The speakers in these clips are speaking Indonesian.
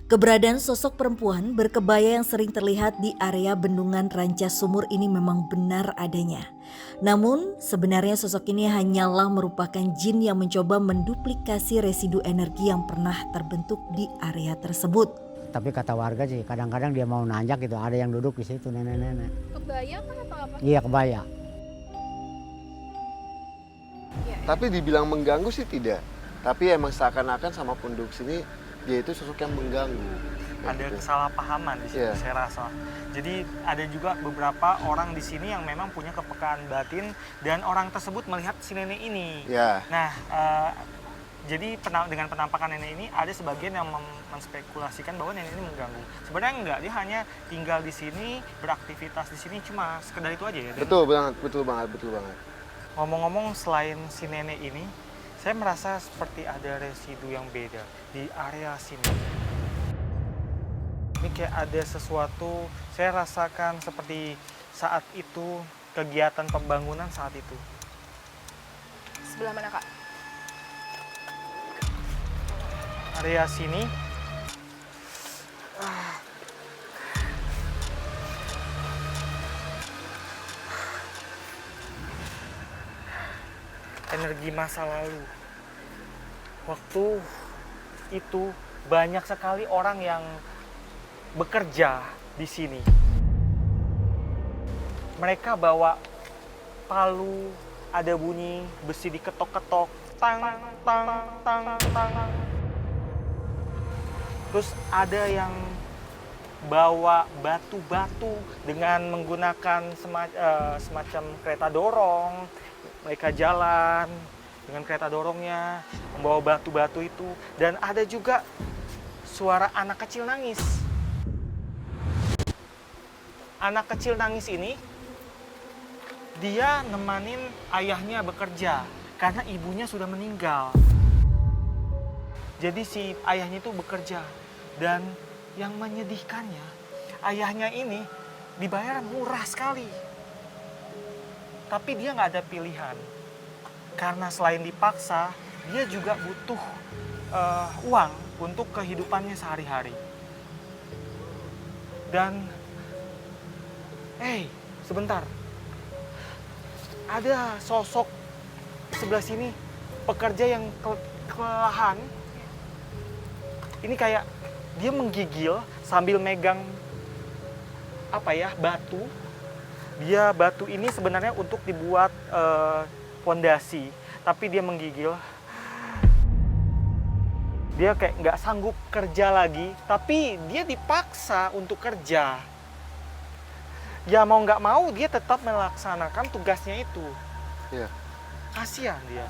Keberadaan sosok perempuan berkebaya yang sering terlihat di area bendungan Ranca Sumur ini memang benar adanya. Namun, sebenarnya sosok ini hanyalah merupakan jin yang mencoba menduplikasi residu energi yang pernah terbentuk di area tersebut. Tapi kata warga sih kadang-kadang dia mau nanjak gitu, ada yang duduk di situ nenek-nenek. Kebaya kan atau apa? Iya kebaya. Ya, Tapi dibilang mengganggu sih tidak. Tapi emang seakan-akan sama penduduk sini dia itu sosok yang mengganggu. Ada Gitu. kesalahpahaman di sini, Iya. saya rasa. Jadi ada juga beberapa orang di sini yang memang punya kepekaan batin dan orang tersebut melihat si nenek ini. Ya, Nah, jadi dengan penampakan nenek ini ada sebagian yang menspekulasikan bahwa nenek ini mengganggu. Sebenarnya enggak, dia hanya tinggal di sini, beraktivitas di sini cuma sekedar itu aja ya. Dan betul banget, betul banget, betul banget. ngomong-ngomong, selain si nenek ini, saya merasa seperti ada residu yang beda di area sini. Ini kayak ada sesuatu, saya rasakan seperti saat itu, kegiatan pembangunan saat itu. sebelah mana Kak? Area sini, energi masa lalu. Waktu itu banyak sekali orang yang bekerja di sini. Mereka bawa palu, ada bunyi besi diketok-ketok, tang tang tang tang. Terus ada yang bawa batu-batu dengan menggunakan semacam kereta dorong. Mereka jalan dengan kereta dorongnya, membawa batu-batu itu. Dan ada juga suara anak kecil nangis. Anak kecil nangis ini, dia nemanin ayahnya bekerja karena ibunya sudah meninggal. Jadi si ayahnya itu bekerja, dan yang menyedihkannya, ayahnya ini dibayar murah sekali. Tapi dia nggak ada pilihan, karena selain dipaksa, dia juga butuh uang untuk kehidupannya sehari-hari. Dan, sebentar, ada sosok sebelah sini, pekerja yang kelelahan. Ini kayak dia menggigil sambil megang batu. Batu ini sebenarnya untuk dibuat fondasi, tapi dia menggigil. Dia kayak nggak sanggup kerja lagi, tapi dia dipaksa untuk kerja. Ya mau nggak mau dia tetap melaksanakan tugasnya itu. Iya. Kasihan dia.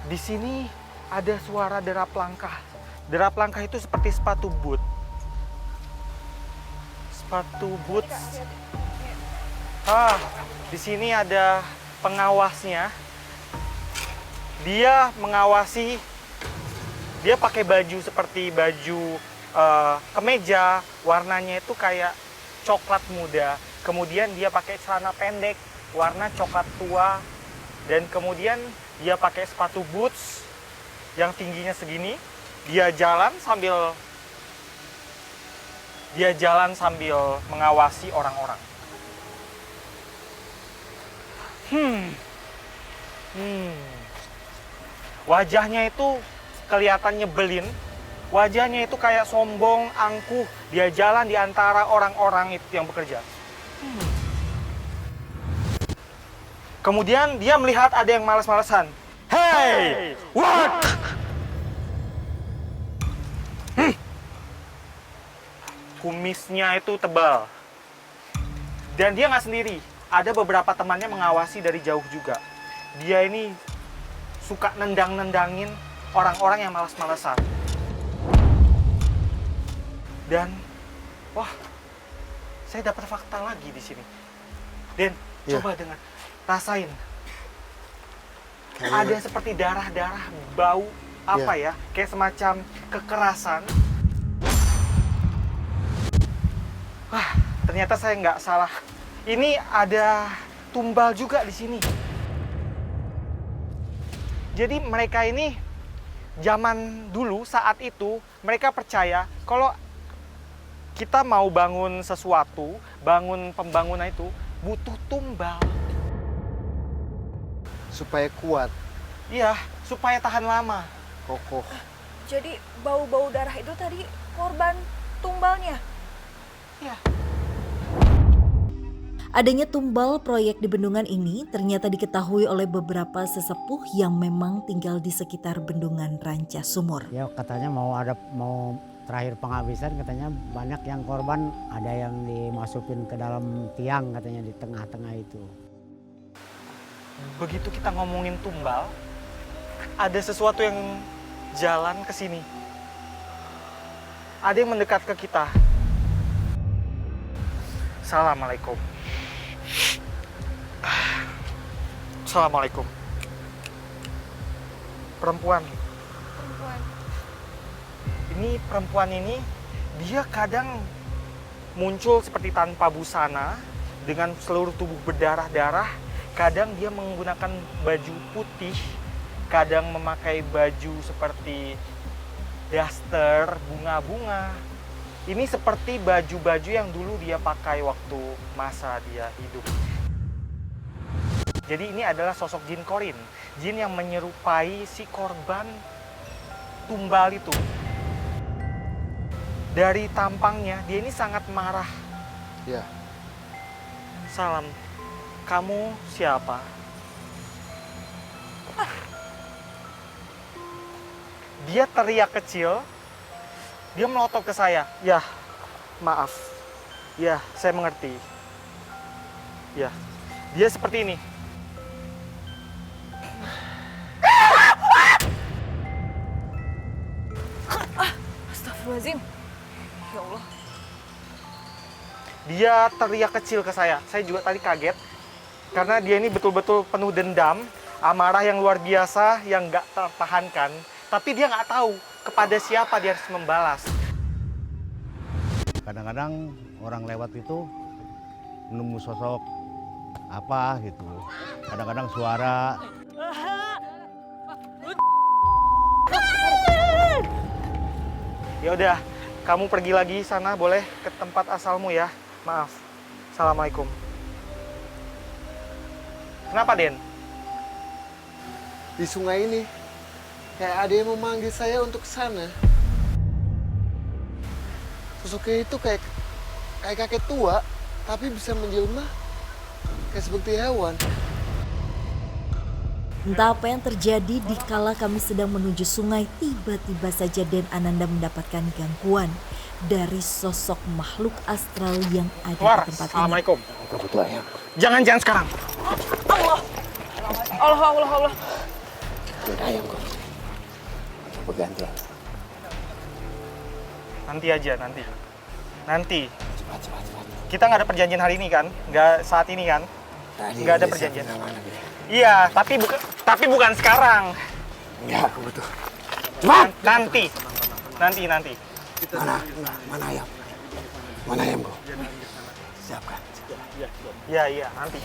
Di sini ada suara derap langkah. Derap langkah itu seperti sepatu boot. Sepatu boots. Di sini ada pengawasnya. Dia mengawasi. Dia pakai baju seperti baju kemeja. Warnanya itu kayak coklat muda. Kemudian dia pakai celana pendek warna coklat tua. Dan kemudian dia pakai sepatu boots yang tingginya segini. Dia jalan sambil mengawasi orang-orang. Wajahnya itu kelihatan nyebelin. Wajahnya itu kayak sombong, angkuh. Dia jalan di antara orang-orang itu yang bekerja. Kemudian dia melihat ada yang malas-malasan. Hey, what? Kumisnya itu tebal. Dan dia nggak sendiri. Ada beberapa temannya mengawasi dari jauh juga. Dia ini suka nendang-nendangin orang-orang yang malas-malasan. Dan, saya dapat fakta lagi di sini. Dan, coba dengar, rasain. Ada seperti darah-darah, bau, kayak semacam kekerasan. Ternyata saya nggak salah. Ini ada tumbal juga di sini. Jadi mereka ini zaman dulu saat itu mereka percaya kalau kita mau bangun sesuatu, bangun pembangunan itu butuh tumbal. Supaya kuat, Iya, supaya tahan lama. kokoh. Jadi bau-bau darah itu tadi korban tumbalnya. Iya. Adanya tumbal proyek di bendungan ini ternyata diketahui oleh beberapa sesepuh yang memang tinggal di sekitar bendungan Ranca Sumur. Ya katanya mau terakhir penghabisan, katanya banyak yang korban, ada yang dimasukin ke dalam tiang katanya di tengah-tengah itu. Begitu kita ngomongin tumbal, ada sesuatu yang jalan ke sini. Ada yang mendekat ke kita. Assalamualaikum. Assalamualaikum. Perempuan. Ini perempuan ini, dia kadang muncul seperti tanpa busana, dengan seluruh tubuh berdarah-darah. Kadang dia menggunakan baju putih, kadang memakai baju seperti daster, bunga-bunga. Ini seperti baju-baju yang dulu dia pakai waktu masa dia hidup. Jadi ini adalah sosok jin korin, jin yang menyerupai si korban tumbal itu. Dari tampangnya, dia ini sangat marah. Ya, Salam, kamu siapa? Dia teriak kecil, dia melotot ke saya. Ya, maaf. Ya, saya mengerti. Ya, dia seperti ini. Astagfirullahaladzim. Ya Allah. Dia teriak kecil ke saya. Saya juga tadi kaget. Karena dia ini betul-betul penuh dendam, amarah yang luar biasa, yang nggak tertahankan. Tapi dia nggak tahu kepada siapa dia harus membalas. Kadang-kadang orang lewat itu menemu sosok apa gitu. Kadang-kadang suara. Ya udah, kamu pergi lagi sana, boleh ke tempat asalmu ya. Maaf. Assalamualaikum. Kenapa, Den? di sungai ini kayak ada yang memanggil saya untuk ke sana. Sosoknya itu kayak kakek tua, tapi bisa menjelma kayak seperti hewan. Entah apa yang terjadi di kala kami sedang menuju sungai, tiba-tiba saja Den Ananda mendapatkan gangguan dari sosok makhluk astral yang ada Keluar. di tempat ini. Assalamualaikum. Kebetulan. Jangan sekarang. Allah. Udah ayam kok. Bergantian. Nanti aja, nanti. Nanti. Cepat. Kita nggak ada perjanjian hari ini kan? Nggak saat ini kan? Tadi Nggak ada udah perjanjian. siapin anak dia. Iya, tapi bukan sekarang. Enggak, aku butuh. Nanti. Mana ayam? Mana ayam kok? Siapkan. Iya, nanti.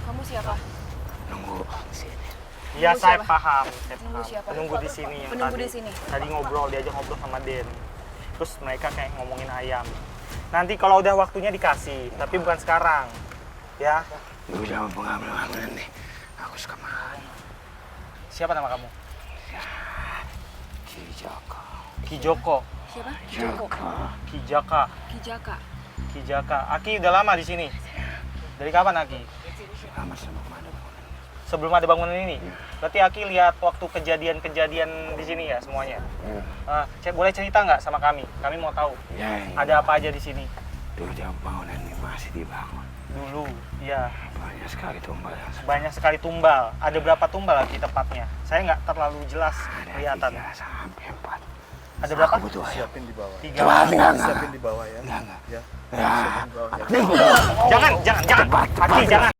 Kamu siapa? Nunggu di sini. Iya, Penunggu saya siapa? paham. Penunggu siapa? Penunggu di sini yang Penunggu tadi. di sini. Tadi diajak ngobrol sama Den. Terus mereka kayak ngomongin ayam. Nanti kalau udah waktunya dikasih, tapi bukan sekarang. Ya. Lu jangan pengambil-ambilan nih. Aku suka makan. Siapa nama kamu? Kijoko. Kijoko. Siapa? Kijaka. Kijaka. Aki udah lama di sini. Dari kapan Aki? Lama sama kemana bangunan. Sebelum ada bangunan ini. Berarti Aki lihat waktu kejadian-kejadian di sini ya semuanya. Boleh cerita nggak sama kami? Kami mau tahu. Ya, Ada apa aja di sini? dulu jam bangunan ini masih dibangun. Dulu, ya. Banyak sekali tumbal yang Banyak sekali tumbal. Ada berapa tumbal Aki tepatnya? Saya nggak terlalu jelas kelihatan. 3 sampai 4. Ada berapa? Aku butuh ayam. Siapin di bawah. 3. Coba enggak. Siapin di bawah ya. Enggak. Ya. Ya. Siapin di bawah ya. Jangan. Aki, jangan.